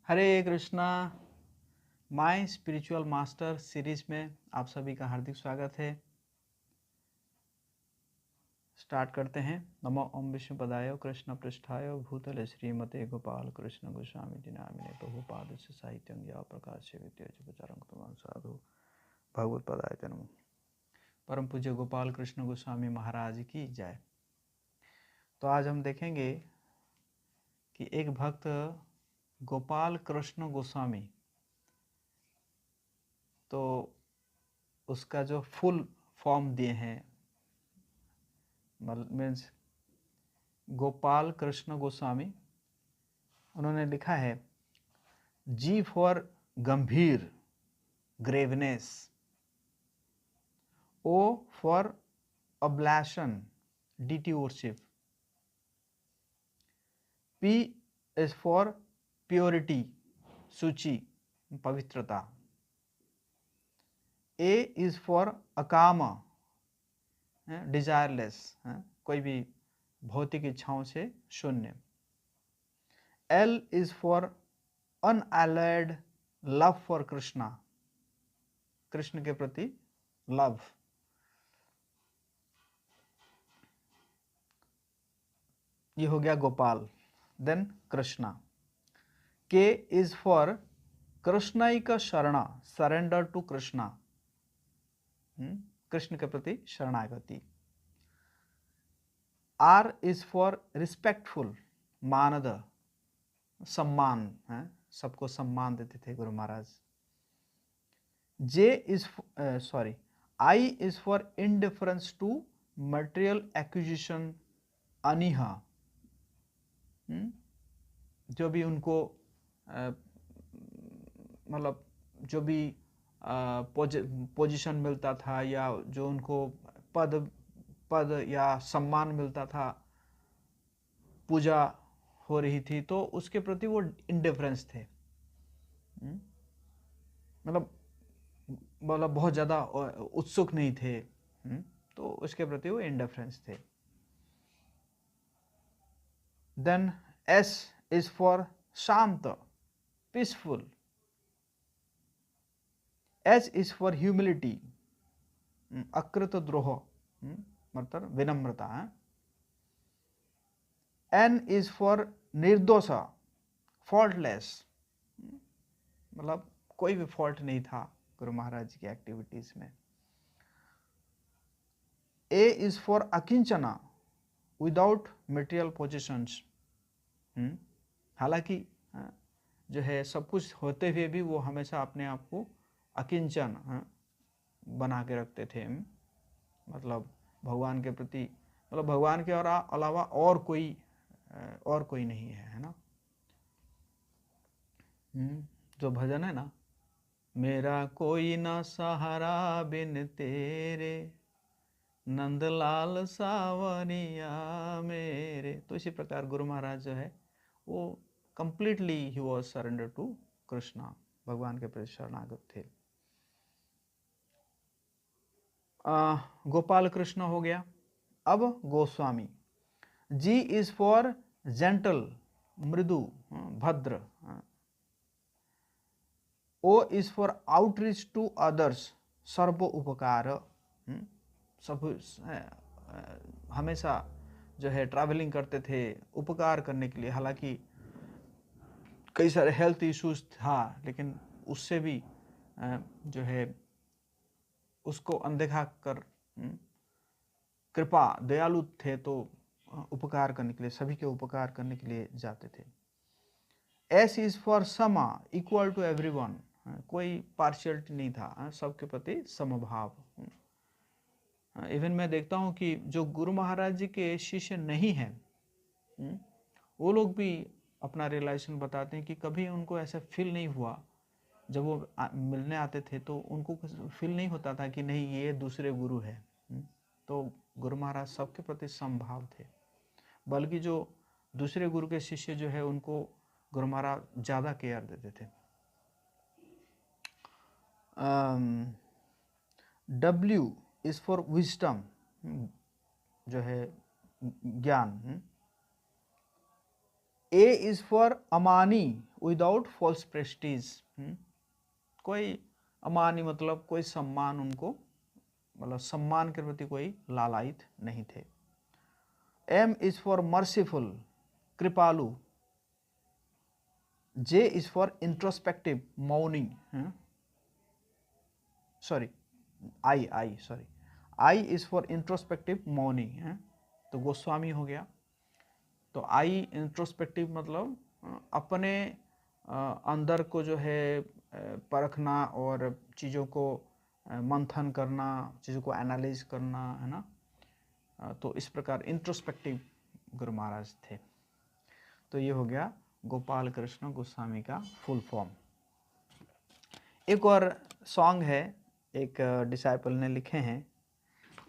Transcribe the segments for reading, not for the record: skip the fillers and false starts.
Hare Krishna. My spiritual master series में आप सभी का हार्दिक स्वागत है। स्टार्ट करते हैं। नमो ओम विष्णु पदाय कृष्ण पृष्ठाय भूतले श्रीमते गोपाल कृष्ण गोस्वामी जी नामिने प्रभुपाद से साहित्यं या प्रकाश से विद्याचरं तुम साधु भगवत पदाय नमो। परम पूज्य गोपाल कृष्ण गोस्वामी महाराज की जय। तो आज हम देखेंगे कि एक भक्त गोपाल कृष्ण गोस्वामी, तो उसका जो फुल फॉर्म दिए हैं मीन्स गोपाल कृष्ण गोस्वामी, उन्होंने लिखा है जी फॉर गंभीर graveness, O for ablution deity worship, P is for purity सूची पवित्रता, ए इज फॉर अकाम डिजायरलेस कोई भी भौतिक इच्छाओं से शून्य, L is for unalloyed love for Krishna, Krishna के प्रति लव, ये हो गया Gopal. Then Krishna, K is for कृष्णाइक शरणा, सरेंडर टू कृष्णा, कृष्ण के प्रति शरणागति। आर इज फॉर रिस्पेक्टफुल, मानद सम्मान, सबको सम्मान देते थे गुरु महाराज। J is sorry I is for indifference to material acquisition अनिहा, जो भी उनको मतलब जो भी पोजीशन मिलता था या जो उनको पद या सम्मान मिलता था, पूजा हो रही थी, तो उसके प्रति वो इंडिफरेंस थे। मतलब बहुत ज़्यादा उत्सुक नहीं थे, तो उसके प्रति वो इंडिफरेंस थे। देन एस इज फॉर शांत peaceful, H is for humility अकृत द्रोह मतलब विनम्रता, एन इज फॉर निर्दोषा फॉल्टलेस, मतलब कोई भी फॉल्ट नहीं था गुरु महाराज की एक्टिविटीज में। ए इज फॉर अकिंचना विदाउट मटेरियल पोजिशंस, हालांकि जो है सब कुछ होते हुए भी वो हमेशा अपने आप को अकिंचन बना के रखते थे। मतलब भगवान के प्रति, मतलब भगवान के अलावा और कोई नहीं है ना। जो भजन है ना, मेरा कोई ना सहारा बिन तेरे, नंदलाल सावरिया मेरे, तो इसी प्रकार गुरु महाराज जो है वो कंप्लीटली ही वॉज सरेंडर टू कृष्णा, भगवान के प्रति शरणागत थे। गोपाल कृष्ण हो गया। अब Goswami, G is for gentle मृदु भद्र, O is for outreach to others सर्व उपकार, सब हमेशा जो है ट्रैवलिंग करते थे उपकार करने के लिए। हालांकि कई सारे हेल्थ इश्यूज था, लेकिन उससे भी जो है उसको अनदेखा कर कृपा दयालु थे, तो उपकार करने के लिए, सभी के उपकार करने के लिए जाते थे। एस इज फॉर समा इक्वल टू एवरीवन, कोई पार्शियलिटी नहीं था, सबके प्रति समभाव। इवन मैं देखता हूँ कि जो गुरु महाराज जी के शिष्य नहीं हैं, वो लोग भी अपना रियलाइजेशन बताते हैं कि कभी उनको ऐसा फील नहीं हुआ, जब वो मिलने आते थे तो उनको फील नहीं होता था कि नहीं ये दूसरे गुरु है। तो गुरु महाराज सबके प्रति समभाव थे, बल्कि जो दूसरे गुरु के शिष्य जो है उनको गुरु महाराज ज़्यादा केयर देते थे। W इज फॉर विजडम, जो है ज्ञान। ए इज फॉर अमानी विदाउट फॉल्स प्रेस्टीज, कोई अमानी मतलब कोई सम्मान उनको, मतलब सम्मान के प्रति कोई लालायित नहीं थे। M इज फॉर मर्सीफुल, कृपालु। J इज फॉर इंट्रोस्पेक्टिव, मौनी। Sorry I is for introspective, मौनी है, तो गोस्वामी हो गया। तो I इंट्रोस्पेक्टिव मतलब अपने अंदर को जो है परखना और चीज़ों को मंथन करना, चीज़ों को एनालाइज करना, है ना। तो इस प्रकार इंट्रोस्पेक्टिव गुरु महाराज थे। तो ये हो गया गोपाल कृष्ण गोस्वामी का फुल फॉर्म। एक और सॉन्ग है, एक डिसाइपल ने लिखे हैं,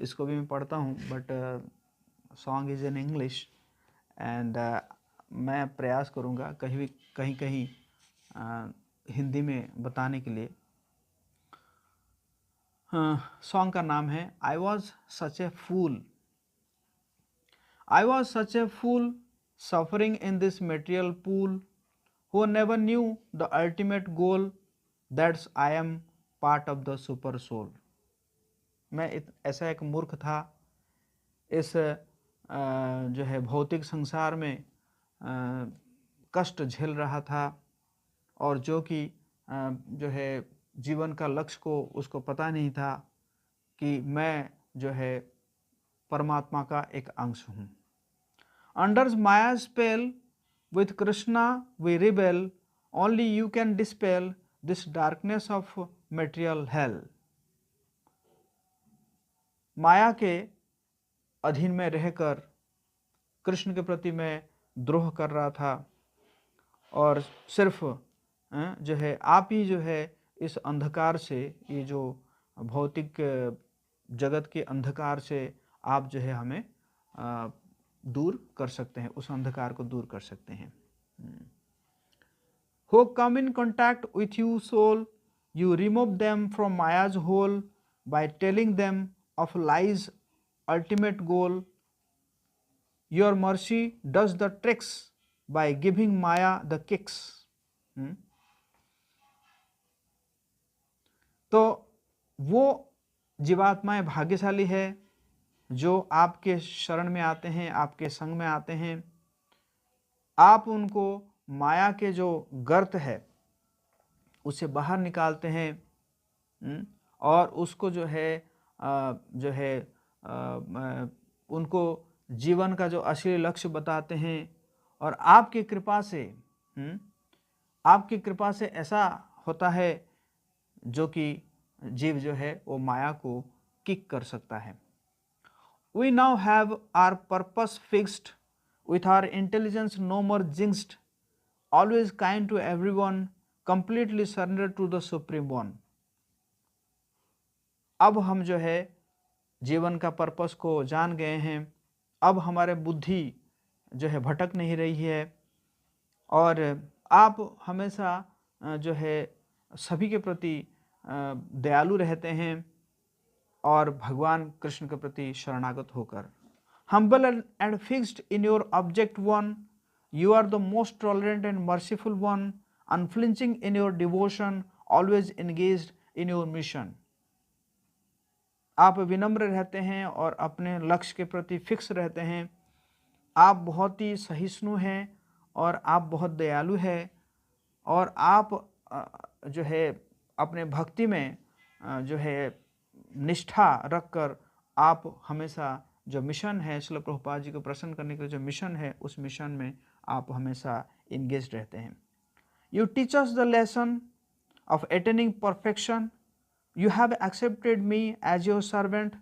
इसको भी मैं पढ़ता हूँ, but song is in English and मैं प्रयास करूँगा कहीं कहीं हिंदी में बताने के लिए। सॉन्ग का नाम है I was such a fool. I was such a fool suffering in this material pool, who never knew the ultimate goal, that's I am part of the super soul। मैं ऐसा एक मूर्ख था इस जो है भौतिक संसार में कष्ट झेल रहा था, और जो कि जो है जीवन का लक्ष्य को उसको पता नहीं था कि मैं जो है परमात्मा का एक अंश हूँ। Under Maya's spell, with Krishna we rebel, only you can dispel this darkness of material hell। माया के अधीन में रहकर कृष्ण के प्रति मैं द्रोह कर रहा था, और सिर्फ जो है आप ही जो है इस अंधकार से, ये जो भौतिक जगत के अंधकार से आप जो है हमें दूर कर सकते हैं, उस अंधकार को दूर कर सकते हैं। Who come in contact with you soul, you remove them from Maya's hole by telling them of lies ultimate goal। Your mercy does the tricks by giving Maya the kicks। तो वो जीवात्माएं भाग्यशाली है जो आपके शरण में आते हैं, आपके संग में आते हैं। आप उनको माया के जो गर्त है उसे बाहर निकालते हैं, और उसको जो है उनको जीवन का जो असली लक्ष्य बताते हैं। और आपकी कृपा से ऐसा होता है जो कि जीव जो है वो माया को किक कर सकता है। We now have our purpose fixed, with our intelligence no more jinxed, always kind to everyone, completely surrendered to the Supreme One। अब हम जो है जीवन का पर्पस को जान गए हैं, अब हमारे बुद्धि जो है भटक नहीं रही है, और आप हमेशा जो है सभी के प्रति दयालु रहते हैं, और भगवान कृष्ण के प्रति शरणागत होकर। Humble and fixed in your object one, you are the most tolerant and merciful one, unflinching in your devotion, always engaged in your mission। आप विनम्र रहते हैं और अपने लक्ष्य के प्रति फिक्स रहते हैं। आप बहुत ही सहिष्णु हैं और आप बहुत दयालु हैं, और आप जो है अपने भक्ति में जो है निष्ठा रखकर आप हमेशा जो मिशन है, श्रील प्रभुपाद जी को प्रसन्न करने के लिए जो मिशन है, उस मिशन में आप हमेशा इंगेज रहते हैं। You teach us the lesson of attaining perfection, you have accepted me as your servant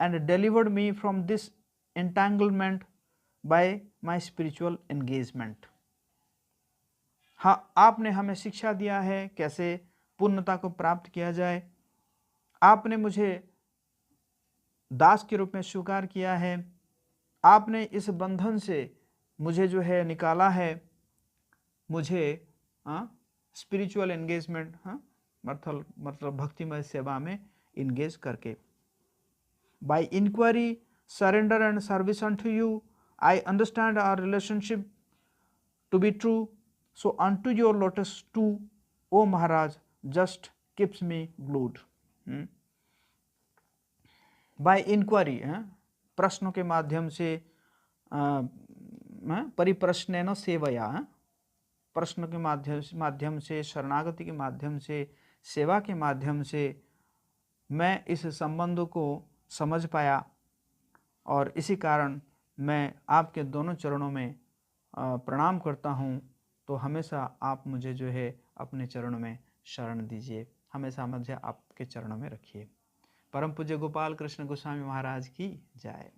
and delivered me from this entanglement by my spiritual engagement. हाँ, आपने हमें शिक्षा दिया है कैसे पूर्णता को प्राप्त किया जाए। आपने मुझे दास के रूप में स्वीकार किया है, आपने इस बंधन से मुझे जो है निकाला है, मुझे स्पिरिचुअल एंगेजमेंट मतलब भक्तिमय सेवा में इंगेज करके। By inquiry, surrender and service unto you, I understand our relationship to be true, so unto your lotus too, O Maharaj, just keeps me glued. By inquiry, प्रश्नों के माध्यम से, परिप्रश्नेन सेवया, प्रश्न के माध्यम से, शरणागति के माध्यम से, सेवा के माध्यम से मैं इस संबंध को समझ पाया, और इसी कारण मैं आपके दोनों चरणों में प्रणाम करता हूँ। तो हमेशा आप मुझे जो है अपने चरणों में शरण दीजिए, हमेशा मुझे आपके चरणों में रखिए। परम पूज्य गोपाल कृष्ण गोस्वामी महाराज की जय।